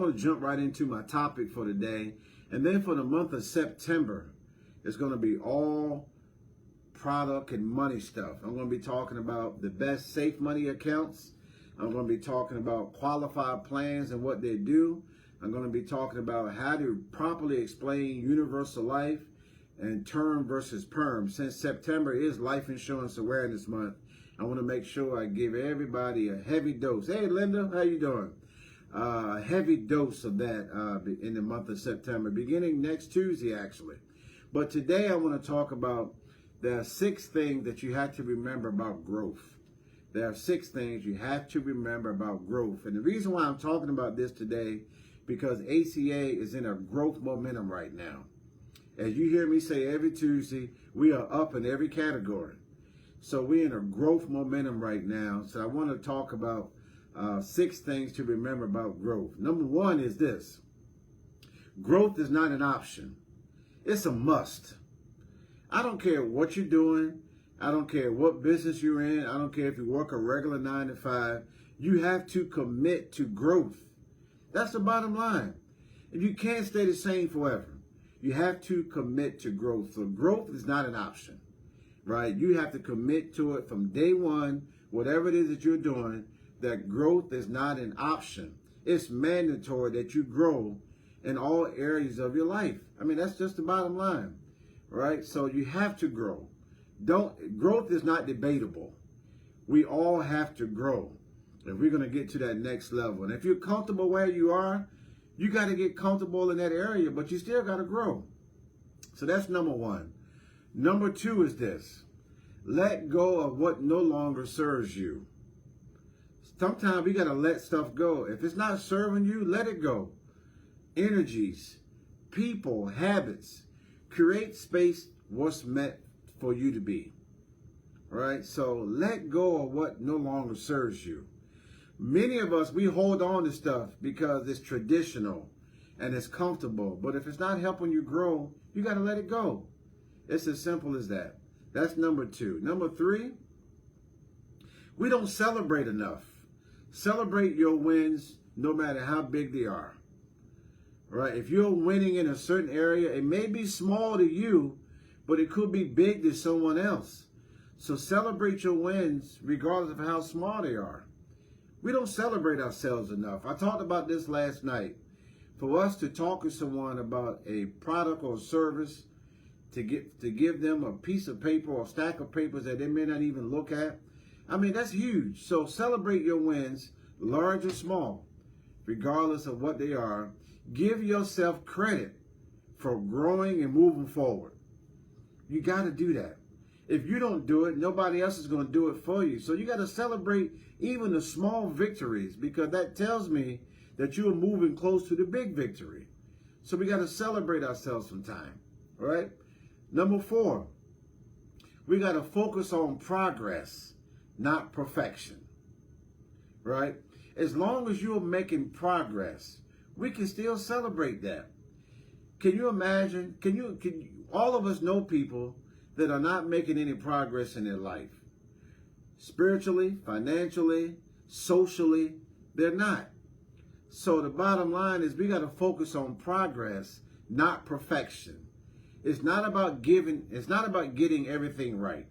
want to jump right into my topic for today. And then for the month of September, it's going to be all product and money stuff. I'm going to be talking about the best safe money accounts. I'm going to be talking about qualified plans and what they do. I'm going to be talking about how to properly explain universal life and term versus perm. Since September is Life Insurance Awareness Month, I want to make sure I give everybody a heavy dose. Hey, Linda, how you doing? A heavy dose of that in the month of September, beginning next Tuesday, actually. But today I want to talk about there are 6 things that you have to remember about growth. There are 6 things you have to remember about growth. And the reason why I'm talking about this today, because ACA is in a growth momentum right now. As you hear me say every Tuesday, we are up in every category. So we're in a growth momentum right now. So I want to talk about 6 things to remember about growth. Number 1 is this. Growth is not an option. It's a must. I don't care what you're doing. I don't care what business you're in. I don't care if you work a regular 9 to 5. You have to commit to growth. That's the bottom line. And you can't stay the same forever. You have to commit to growth. So growth is not an option, right? You have to commit to it from day one, whatever it is that you're doing, that growth is not an option. It's mandatory that you grow in all areas of your life. I mean, that's just the bottom line, right? So you have to grow. Growth is not debatable. We all have to grow if we're going to get to that next level. And if you're comfortable where you are, you got to get comfortable in that area, but you still got to grow. So that's number 1. Number 2 is this. Let go of what no longer serves you. Sometimes we got to let stuff go. If it's not serving you, let it go. Energies, people, habits. Create space what's meant for you to be. All right? So let go of what no longer serves you. Many of us, we hold on to stuff because it's traditional and it's comfortable. But if it's not helping you grow, you got to let it go. It's as simple as that. That's number 2. Number 3, we don't celebrate enough. Celebrate your wins no matter how big they are. Right? If you're winning in a certain area, it may be small to you, but it could be big to someone else. So celebrate your wins regardless of how small they are. We don't celebrate ourselves enough. I talked about this last night. For us to talk to someone about a product or service, to give them a piece of paper or a stack of papers that they may not even look at, I mean, that's huge. So celebrate your wins, large or small, regardless of what they are. Give yourself credit for growing and moving forward. You got to do that. If you don't do it, nobody else is going to do it for you. So you got to celebrate even the small victories, because that tells me that you are moving close to the big victory. So we got to celebrate ourselves sometime. All right? Number 4, we got to focus on progress, not perfection. Right? As long as you're making progress, we can still celebrate that. Can you imagine? All of us know people that are not making any progress in their life. Spiritually, financially, socially, they're not. So the bottom line is we got to focus on progress, not perfection. It's not about getting everything right.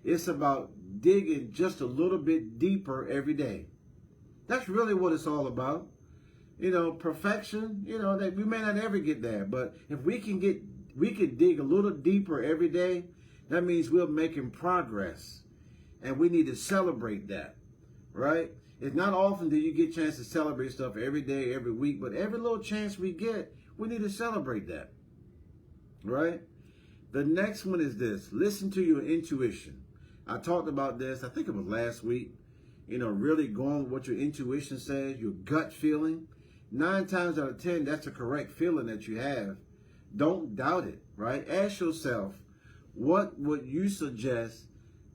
It's about digging just a little bit deeper every day. That's really what it's all about. You know, perfection, that we may not ever get there, but if we can dig a little deeper every day, that means we're making progress. And we need to celebrate that, right? It's not often that you get a chance to celebrate stuff every day, every week, but every little chance we get, we need to celebrate that, right? The next one is this. Listen to your intuition. I talked about this, I think it was last week, really going with what your intuition says, your gut feeling. 9 times out of 10, that's a correct feeling that you have. Don't doubt it, right? Ask yourself, what would you suggest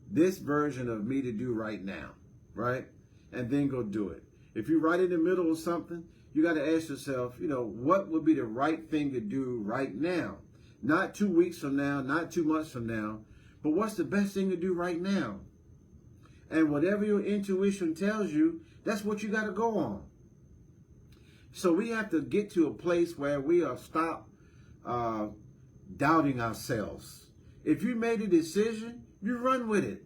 this version of me to do right now, right? And then go do it. If you're right in the middle of something, you got to ask yourself, what would be the right thing to do right now? Not 2 weeks from now, not 2 months from now, but what's the best thing to do right now? And whatever your intuition tells you, that's what you got to go on. So we have to get to a place where we are stop doubting ourselves. If you made a decision, you run with it.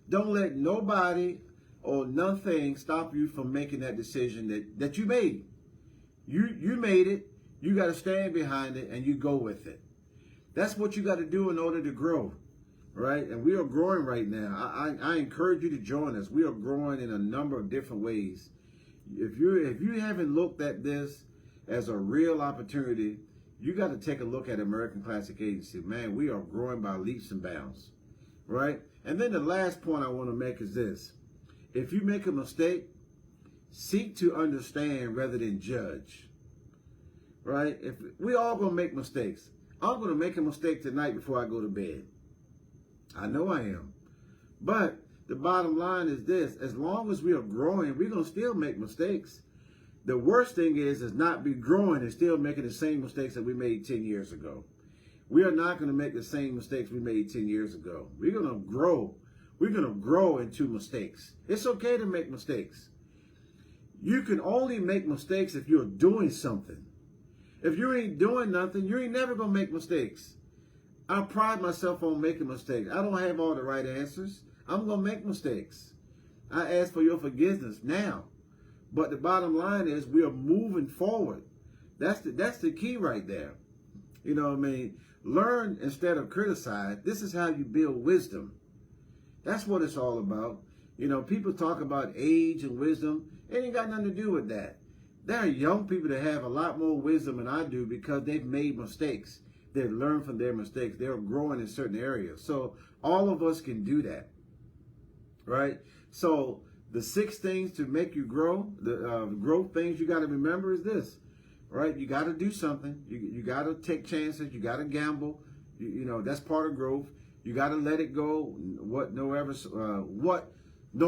Don't let nobody or nothing stop you from making that decision that you made. You made it. You got to stand behind it and you go with it. That's what you got to do in order to grow, right? And we are growing right now. I encourage you to join us. We are growing in a number of different ways. If you haven't looked at this as a real opportunity, you got to take a look at American Classic Agency. Man, we are growing by leaps and bounds, right? And then the last point I want to make is this. If you make a mistake, seek to understand rather than judge, right? If we all going to make mistakes. I'm going to make a mistake tonight before I go to bed. I know I am. But the bottom line is this. As long as we are growing, we're going to still make mistakes. The worst thing is not be growing and still making the same mistakes that we made 10 years ago. We are not going to make the same mistakes we made 10 years ago. We're going to grow. We're going to grow into mistakes. It's okay to make mistakes. You can only make mistakes if you're doing something. If you ain't doing nothing, you ain't never going to make mistakes. I pride myself on making mistakes. I don't have all the right answers. I'm going to make mistakes. I ask for your forgiveness now. But the bottom line is we are moving forward. That's the key right there. You know what I mean? Learn instead of criticize. This is how you build wisdom. That's what it's all about. You know, people talk about age and wisdom. It ain't got nothing to do with that. There are young people that have a lot more wisdom than I do because they've made mistakes. They've learned from their mistakes. They're growing in certain areas. So all of us can do that, right? So the 6 things to make you grow, the growth things you got to remember is this, right? You got to do something. You got to take chances. You got to gamble. You know, that's part of growth. You got to let it go. What no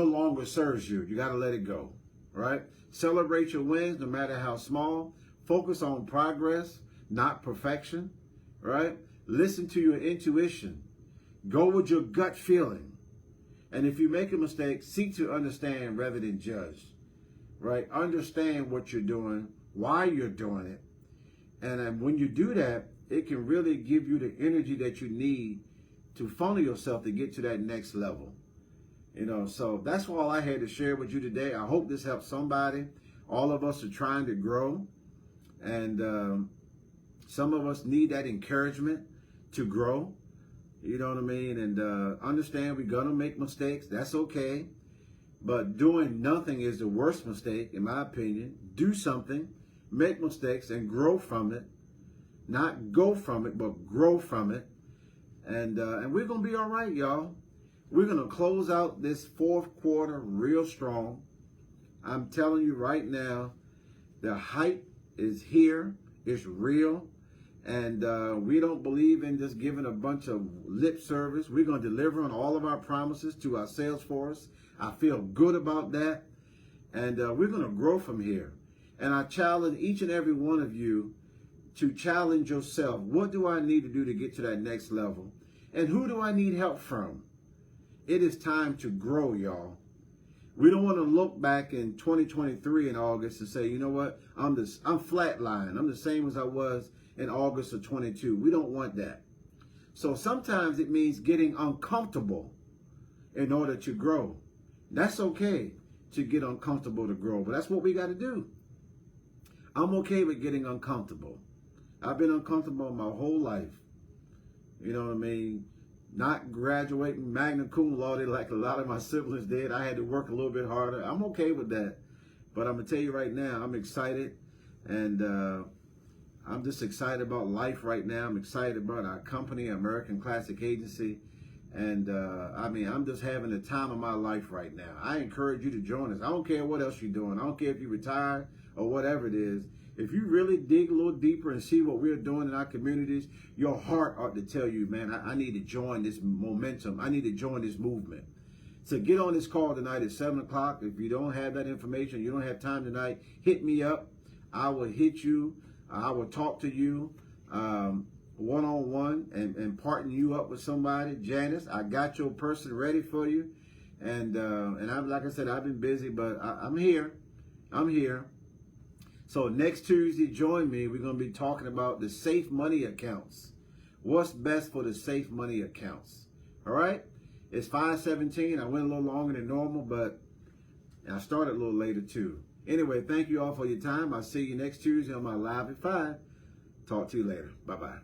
longer serves you. You got to let it go, right? Celebrate your wins, no matter how small. Focus on progress, not perfection, right? Listen to your intuition. Go with your gut feeling. And if you make a mistake, seek to understand rather than judge, right? Understand what you're doing, why you're doing it. And when you do that, it can really give you the energy that you need to funnel yourself to get to that next level. You know, so that's all I had to share with you today. I hope this helps somebody. All of us are trying to grow. And some of us need that encouragement to grow. You know what I mean? And understand we're going to make mistakes. That's okay. But doing nothing is the worst mistake, in my opinion. Do something, make mistakes, and grow from it. Not go from it, but grow from it. And we're going to be all right, y'all. We're going to close out this 4th quarter real strong. I'm telling you right now, the hype is here. It's real. And we don't believe in just giving a bunch of lip service. We're going to deliver on all of our promises to our sales force. I feel good about that. And we're going to grow from here. And I challenge each and every one of you to challenge yourself. What do I need to do to get to that next level? And who do I need help from? It is time to grow, y'all. We don't want to look back in 2023 in August and say, you know what? I'm flatline. I'm the same as I was in August of 22. We don't want that. So sometimes it means getting uncomfortable in order to grow. That's okay to get uncomfortable to grow, but that's what we got to do. I'm okay with getting uncomfortable. I've been uncomfortable my whole life. You know what I mean? Not graduating magna cum laude like a lot of my siblings did. I had to work a little bit harder. I'm okay with that. But I'm going to tell you right now, I'm excited. And I'm just excited about life right now. I'm excited about our company, American Classic Agency. And I mean, I'm just having the time of my life right now. I encourage you to join us. I don't care what else you're doing. I don't care if you retire or whatever it is. If you really dig a little deeper and see what we're doing in our communities, your heart ought to tell you, man, I need to join this momentum. I need to join this movement. So get on this call tonight at 7 o'clock. If you don't have that information, you don't have time tonight, hit me up. I will hit you. I will talk to you one-on-one and partner you up with somebody. Janice, I got your person ready for you. And I'm, like I said, I've been busy, but I'm here. I'm here. So next Tuesday, join me. We're going to be talking about the safe money accounts. What's best for the safe money accounts? All right? It's 5:17. I went a little longer than normal, but I started a little later too. Anyway, thank you all for your time. I'll see you next Tuesday on my Live at 5. Talk to you later. Bye-bye.